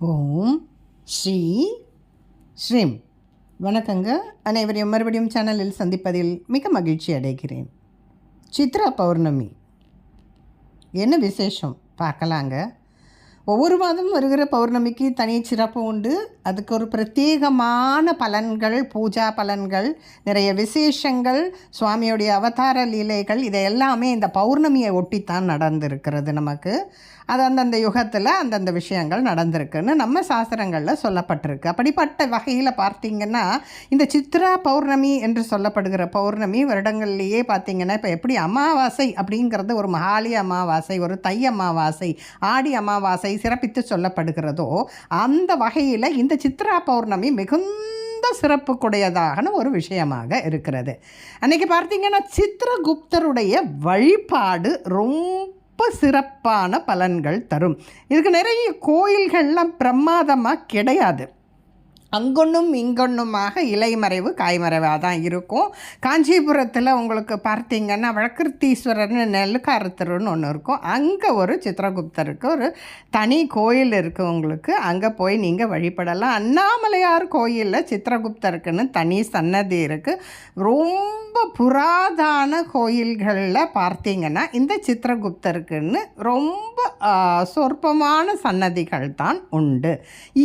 ஓம் ஸ்ரீ ஸ்ரீம். வணக்கங்க. அனைவரையும் மறுபடியும் சேனலில் சந்திப்பதில் மிக மகிழ்ச்சி அடைகிறேன். சித்ரா பௌர்ணமி என்ன விசேஷம் பார்க்கலாங்க. ஒவ்வொரு மாதம் வருகிற பௌர்ணமிக்கு தனி சிறப்பு உண்டு. அதுக்கு ஒரு பிரத்யேகமான பலன்கள், பூஜா பலன்கள், நிறைய விசேஷங்கள், சுவாமியுடைய அவதார லீலைகள், இதை எல்லாமே இந்த பௌர்ணமியை ஒட்டித்தான் நடந்திருக்கிறது. நமக்கு அது அந்தந்த யுகத்தில் அந்தந்த விஷயங்கள் நடந்திருக்குன்னு நம்ம சாஸ்திரங்களில் சொல்லப்பட்டிருக்கு. அப்படிப்பட்ட வகையில் பார்த்திங்கன்னா இந்த சித்ரா பௌர்ணமி என்று சொல்லப்படுகிற பௌர்ணமி வருடங்கள்லேயே பார்த்திங்கன்னா இப்போ எப்படி அமாவாசை அப்படிங்கிறது ஒரு மகாலி அமாவாசை, ஒரு தை அமாவாசை, ஆடி அமாவாசை சிறப்பித்து சொல்லப்படுகிறதோ அந்த வகையில் இந்த சித்ரா பௌர்ணமி மிகுந்த சிறப்புக்குடையதாகன ஒரு விஷயமாக இருக்கிறது. அன்றைக்கி பார்த்திங்கன்னா சித்ரகுப்தருடைய வழிபாடு ரொம்ப சிறப்பான பலன்கள் தரும். இதுக்கு நிறைய கோயில்கள்லாம் பிரமாதமாக கிடையாது. அங்கொன்றும் இங்கொன்றுமாக இலைமறைவு காய்மறைவாக தான் இருக்கும். காஞ்சிபுரத்தில் உங்களுக்கு பார்த்திங்கன்னா வழக்கிருத்தீஸ்வரர்னு நெல்லுக்காரத்தருன்னு ஒன்று இருக்கும். அங்கே ஒரு சித்ரகுப்தருக்கு ஒரு தனி கோயில் இருக்குது. உங்களுக்கு அங்கே போய் நீங்கள் வழிபடலாம். அண்ணாமலையார் கோயிலில் சித்ரகுப்தருக்குன்னு தனி சன்னதி இருக்குது. ரொம்ப புராதான கோயில்களில் பார்த்திங்கன்னா இந்த சித்ரகுப்தருக்குன்னு ரொம்ப சொற்பமான சன்னதிகள் தான் உண்டு.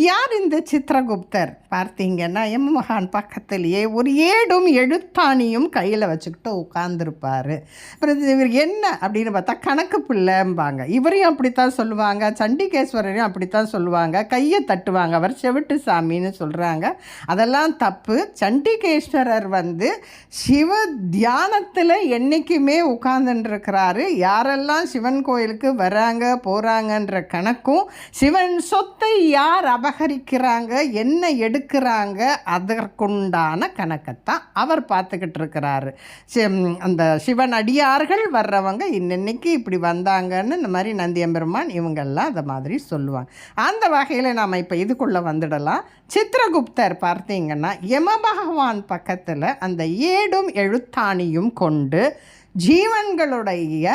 யார் இந்த சித்ரகுப்தர் பார்த்திங்கன்னா எம்மகான் பக்கத்துலேயே ஒரு ஏடும் எழுத்தாணியும் கையில் வச்சுக்கிட்டு உட்காந்துருப்பார். அப்புறம் இவர் என்ன அப்படின்னு பார்த்தா கணக்கு பிள்ளைம்பாங்க. இவரையும் அப்படித்தான் சொல்லுவாங்க, சண்டிகேஸ்வரரையும் அப்படித்தான் சொல்லுவாங்க. கையை தட்டுவாங்க, அவர் செவிட்டு சாமின்னு சொல்கிறாங்க. அதெல்லாம் தப்பு. சண்டிகேஸ்வரர் சிவ தியானத்தில் என்றைக்குமே உட்கார்ந்துருக்கிறாரு. யாரெல்லாம் சிவன் கோயிலுக்கு வராங்க போகிறாங்கன்ற கணக்கும், சிவன் சொத்தை யார் அபகரிக்கிறாங்க, என்ன எடுக்கிறாங்க, அதற்குண்டான கணக்கைத்தான் அவர் பார்த்துக்கிட்டு இருக்கிறாரு. அந்த சிவன் அடியார்கள் வர்றவங்க இன்னைக்கு இப்படி வந்தாங்கன்னு இந்த மாதிரி நந்தியம்பெருமான் இவங்கெல்லாம் அதை மாதிரி சொல்லுவாங்க. அந்த வகையில் நாம் இப்போ இதுக்குள்ளே வந்துடலாம். சித்ரகுப்தர் பார்த்திங்கன்னா யம பகவான் பக்கத்தில் அந்த ஏடும் எழுத்தாணியும் கொண்டு ஜீவன்களுடைய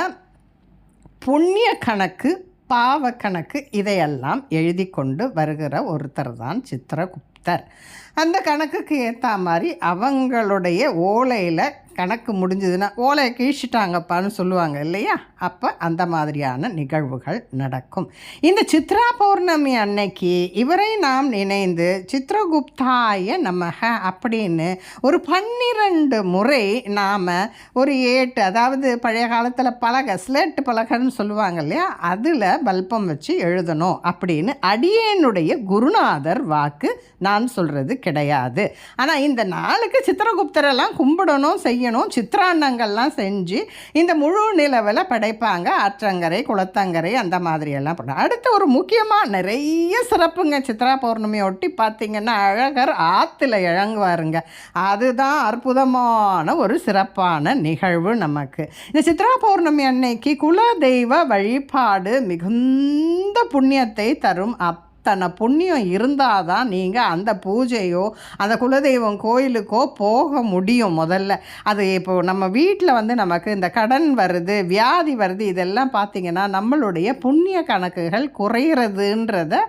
புண்ணிய கணக்கு, பாவ கணக்கு இதையெல்லாம் எழுதி கொண்டு வருகிற ஒருத்தர் தான் சித்ரகுப்தர். அந்த கணக்குக்கு ஏற்ற மாதிரி அவங்களுடைய ஓலையில் கணக்கு முடிஞ்சதுன்னா ஓலையை கீழ்ச்சிட்டாங்கப்பான்னு சொல்லுவாங்க இல்லையா, அப்போ அந்த மாதிரியான நிகழ்வுகள் நடக்கும். இந்த சித்ரா பௌர்ணமி அன்னைக்கு இவரை நாம் நினைந்து சித்ரகுப்தாய நமக அப்படின்னு ஒரு 12 முறை நாம் ஒரு 8, அதாவது பழைய காலத்தில் பலகை, ஸ்லேட்டு பலகைன்னு சொல்லுவாங்க இல்லையா, அதில் பல்பம் வச்சு எழுதணும் அப்படின்னு அடியேனுடைய குருநாதர் வாக்கு. நான் சொல்கிறது கிடையாது. ஆனால் இந்த நாளுக்கு சித்ரகுப்தரெல்லாம் கும்பிடணும், செய்யணும், சித்திராண்டங்கள்லாம் செஞ்சு இந்த முழு நிலவில் படைப்பாங்க. ஆற்றங்கரை, குளத்தங்கரை அந்த மாதிரியெல்லாம் பண்ணுவாங்க. அடுத்து ஒரு முக்கியமாக நிறைய சிறப்புங்க. சித்ரா பௌர்ணமியை ஒட்டி பார்த்திங்கன்னா அழகர் ஆற்றுல இறங்குவாருங்க. அதுதான் அற்புதமான ஒரு சிறப்பான நிகழ்வு நமக்கு. இந்த சித்ரா பௌர்ணமி அன்னைக்கு குலதெய்வ வழிபாடு மிகுந்த புண்ணியத்தை தரும். அத்தனை புண்ணியம் இருந்தால் தான் நீங்கள் அந்த பூஜையோ அந்த குலதெய்வம் கோயிலுக்கோ போக முடியும். முதல்ல அது இப்போது நம்ம வீட்டில் நமக்கு இந்த கடன் வருது, வியாதி வருது, இதெல்லாம் பார்த்திங்கன்னா நம்மளுடைய புண்ணிய கணக்குகள் குறையிறதுன்றத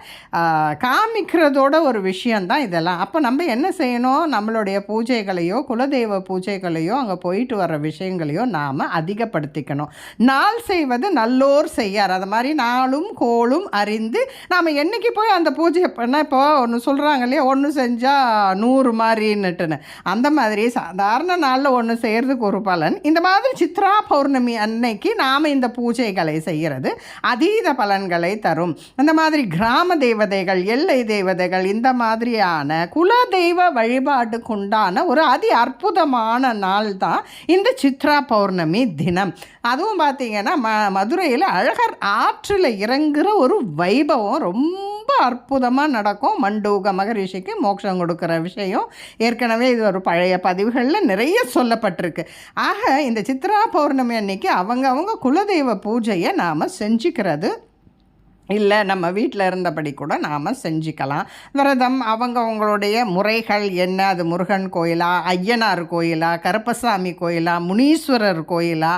காமிக்கிறதோட ஒரு விஷயந்தான் இதெல்லாம். அப்போ நம்ம என்ன செய்யணும், நம்மளுடைய பூஜைகளையோ குலதெய்வ பூஜைகளையோ அங்கே போயிட்டு வர விஷயங்களையோ நாம் அதிகப்படுத்திக்கணும். நாள் செய்வது நல்லோர் செய்யார். அது மாதிரி நாளும் கோளும் அறிந்து நாம் என்றைக்கு போய் அந்த பூஜை பண்ணால், இப்போ ஒன்று சொல்கிறாங்க இல்லையா, ஒன்று செஞ்சால் 100 மாதிரின்னுட்டுன்னு, அந்த மாதிரி சாதாரண நாளில் ஒன்று செய்கிறதுக்கு ஒரு பலன். இந்த மாதிரி சித்ரா பௌர்ணமி அன்னைக்கு நாம் இந்த பூஜைகளை செய்கிறது அதீத பலன்களை தரும். அந்த மாதிரி கிராம தேவதைகள், எல்லை தேவதைகள், இந்த மாதிரியான குலதெய்வ வழிபாட்டுக்குண்டான ஒரு அதி அற்புதமான நாள் தான் இந்த சித்ரா பௌர்ணமி தினம். அதுவும் பார்த்திங்கன்னா மதுரையில் அழகர் ஆற்றில் இறங்குற ஒரு வைபவம் ரொம்ப அற்புதமாக நடக்கும். மண்டூக மகரிஷிக்கு மோட்சம் கொடுக்குற விஷயம் ஏற்கனவே இது ஒரு பழைய பதிவுகளில் நிறைய சொல்லப்பட்டிருக்கு. ஆக இந்த சித்ரா பௌர்ணமி அன்னைக்கு அவங்க குலதெய்வ பூஜையை நாம் செஞ்சுக்கிறது இல்லை நம்ம வீட்டில் இருந்தபடி கூட நாம் செஞ்சுக்கலாம். விரதம் அவங்களுடைய முறைகள் என்ன, அது முருகன் கோயிலா, ஐயனார் கோயிலா, கருப்பசாமி கோயிலா, முனீஸ்வரர் கோயிலா,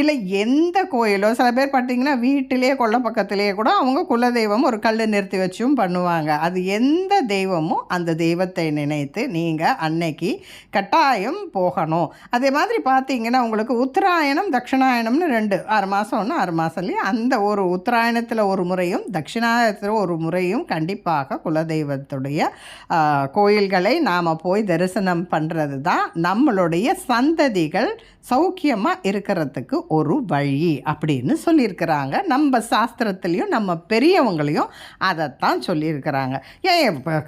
இல்லை எந்த கோயிலோ. சில பேர் பார்த்திங்கன்னா வீட்டிலே கொல்லை பக்கத்திலேயே கூட அவங்க குலதெய்வம் ஒரு கல் நிறுத்தி வச்சும் பண்ணுவாங்க. அது எந்த தெய்வமோ அந்த தெய்வத்தை நினைத்து நீங்கள் அன்னைக்கு கட்டாயம் போகணும். அதே மாதிரி பார்த்திங்கன்னா உங்களுக்கு உத்தராயணம் தட்சிணாயணம்னு 2 6 மாதம் ஒன்று 6 மாதம் இல்லையா, அந்த ஒரு உத்தராயணத்தில் ஒரு முறையும் தட்சிணாயனத்தில் ஒரு முறையும் கண்டிப்பாக குலதெய்வத்துடைய கோயில்களை நாம் போய் தரிசனம் பண்ணுறது தான் நம்மளுடைய சந்ததிகள் சௌக்கியமாக இருக்கிறதுக்கு ஒரு வழி அப்படின்னு சொல்லியிருக்கிறாங்க. நம்ம சாஸ்திரத்துலேயும் நம்ம பெரியவங்களையும் அதைத்தான் சொல்லியிருக்கிறாங்க. ஏன்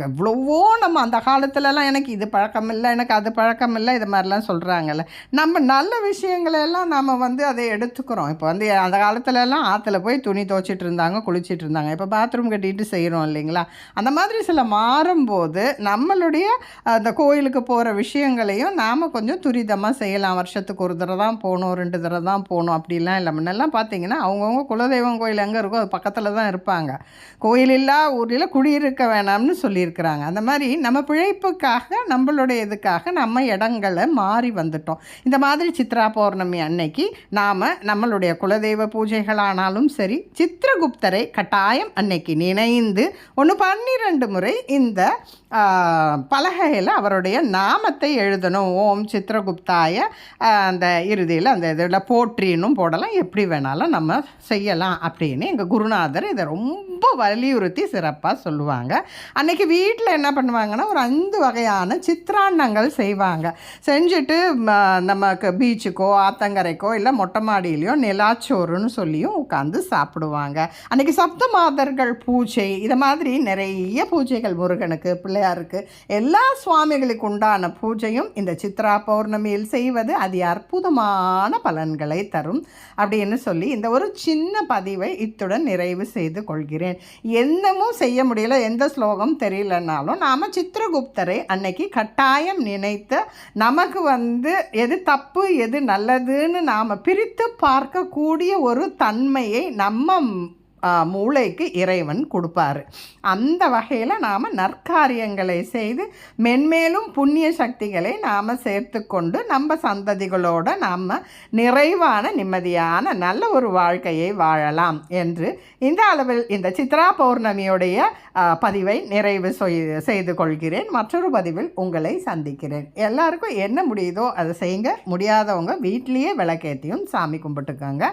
இவ்வளவோ நம்ம அந்த காலத்துலலாம் எனக்கு இது பழக்கம் இல்லை, எனக்கு அது பழக்கம் இல்லை, இது மாதிரிலாம் சொல்கிறாங்கல்ல. நம்ம நல்ல விஷயங்களெல்லாம் நம்ம அதை எடுத்துக்கிறோம். இப்போ அந்த காலத்துலலாம் ஆற்றுல போய் துணி துவைச்சிட்டு இருந்தாங்க, குளிச்சிட்டு இருந்தாங்க. இப்போ பாத்ரூம் கட்டிட்டு செய்கிறோம் இல்லைங்களா. அந்த மாதிரி சில மாறும்போது நம்மளுடைய அந்த கோயிலுக்கு போகிற விஷயங்களையும் நாம் கொஞ்சம் துரிதமாக செய்யலாம். வருஷத்துக்கு ஒரு தடவை தான் போகணும், 2 தடவை தான் போகணும் அப்படிலாம் இல்லை. முன்னெல்லாம் பார்த்திங்கன்னா அவங்கவுங்க குலதெய்வம் கோயில் எங்கே இருக்கோ அது பக்கத்தில் தான் இருப்பாங்க. கோயில் இல்லா ஊரில் குடியிருக்க வேணாம்னு சொல்லியிருக்கிறாங்க. அந்த மாதிரி நம்ம பிழைப்புக்காக நம்மளுடைய இதுக்காக நம்ம இடங்களை மாறி வந்துட்டோம். இந்த மாதிரி சித்ரா பௌர்ணமி அன்னைக்கு நாம் நம்மளுடைய குலதெய்வ பூஜைகளானாலும் சரி, சித்திரகுப்தரை கட்டாயம் அன்னைக்கு நினைந்து 12 முறை இந்த பலகையில் அவருடைய நாமத்தை எழுதணும். ஓம் சித்திரகுப்தாய அந்த இறுதியில் அந்த இதில் போற்றினும் போடலாம், எப்படி வேணாலும் நம்ம செய்யலாம் அப்படின்னு எங்கள் குருநாதர் இதை ரொம்ப வலியுறுத்தி சிறப்பாக சொல்லுவாங்க. அன்றைக்கி வீட்டில் என்ன பண்ணுவாங்கன்னா ஒரு 5 வகையான சித்திரான்னங்கள் செய்வாங்க. செஞ்சுட்டு நமக்கு பீச்சுக்கோ ஆத்தங்கரைக்கோ இல்லை மொட்டை மாடியிலையோ நிலாச்சோறுன்னு சொல்லியும் உட்காந்து சாப்பிடுவாங்க. அன்றைக்கி சப்தமாதர்கள் பூஜை, இதை மாதிரி நிறைய பூஜைகள் முருகனுக்கு, பிள்ளையாருக்கு, எல்லா சுவாமிகளுக்கு உண்டான பூஜையும் இந்த சித்ரா பௌர்ணமியில் செய்வது அது அற்புதமான பலன்களை தரும் அப்படின்னு சொல்லி இந்த ஒரு சின்ன பதிவை இத்துடன் நிறைவு செய்து கொள்கிறேன். என்னமும் செய்ய முடியல, எந்த ஸ்லோகம் தெரியலனாலும் நாம் சித்திரகுப்தரை அன்னைக்கு கட்டாயம் நினைத்து நமக்கு எது தப்பு எது நல்லதுன்னு நாம் பிரித்து பார்க்கக்கூடிய ஒரு தன்மையை நம்ம மூளைக்கு இறைவன் கொடுப்பார். அந்த வகையில் நாம் நற்காரியங்களை செய்து மென்மேலும் புண்ணிய சக்திகளை நாம் சேர்த்து கொண்டு நம்ம சந்ததிகளோடு நாம் நிறைவான நிம்மதியான நல்ல ஒரு வாழ்க்கையை வாழலாம் என்று இந்த அளவில் இந்த சித்ரா பௌர்ணமியுடைய பதிவை நிறைவு செய்து கொள்கிறேன். மற்றொரு பதிவில் உங்களை சந்திக்கிறேன். எல்லாருக்கும் என்ன முடியுதோ அதை செய்யுங்க. முடியாதவங்க வீட்லேயே விளக்கேற்றியும் சாமி கும்பிட்டுக்காங்க.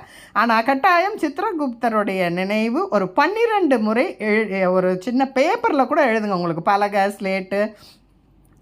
ஆனால் கட்டாயம் சித்திரகுப்தருடைய நினைவு ஒரு 12 முறை ஒரு சின்ன பேப்பரில் கூட எழுதுங்க. உங்களுக்கு பலகை, ஸ்லேட்டு,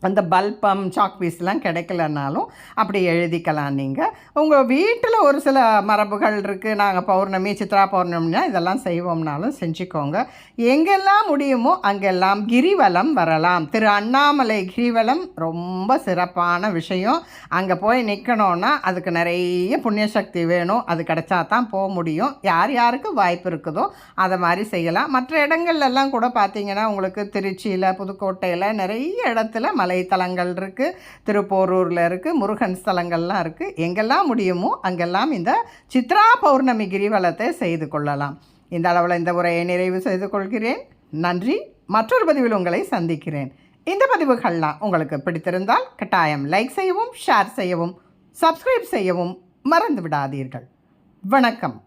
அந்த பல்பம், சாக் பீஸ்லாம் கிடைக்கலனாலும் அப்படி எழுதிக்கலாம். நீங்கள் உங்கள் வீட்டில் ஒரு சில மரபுகள் இருக்குது. நாங்கள் பௌர்ணமி சித்ரா பௌர்ணமினா இதெல்லாம் செய்வோம்னாலும் செஞ்சுக்கோங்க. எங்கெல்லாம் முடியுமோ அங்கெல்லாம் கிரிவலம் வரலாம். திரு அண்ணாமலை கிரிவலம் ரொம்ப சிறப்பான விஷயம். அங்கே போய் நிற்கணுன்னா அதுக்கு நிறைய புண்ணியசக்தி வேணும். அது கிடைச்சா தான் போக முடியும். யார் யாருக்கு வாய்ப்பு இருக்குதோ அதை மாதிரி செய்யலாம். மற்ற இடங்கள்லாம் கூட பார்த்திங்கன்னா உங்களுக்கு திருச்சியில், புதுக்கோட்டையில் நிறைய இடத்துல மலைத்தலங்கள் இருக்குது, திருப்போரூரில் இருக்குது, முருகன் ஸ்தலங்கள்லாம் இருக்குது. எங்கெல்லாம் முடியுமோ அங்கெல்லாம் இந்த சித்ரா பௌர்ணமி கிரிவலத்தை செய்து கொள்ளலாம். இந்த அளவில் இந்த உரையை நிறைவு செய்து கொள்கிறேன். நன்றி. மற்றொரு பதிவில் உங்களை சந்திக்கிறேன். இந்த பதிவுகள்லாம் உங்களுக்கு பிடித்திருந்தால் கட்டாயம் லைக் செய்யவும், ஷேர் செய்யவும், சப்ஸ்கிரைப் செய்யவும் மறந்து விடாதீர்கள். வணக்கம்.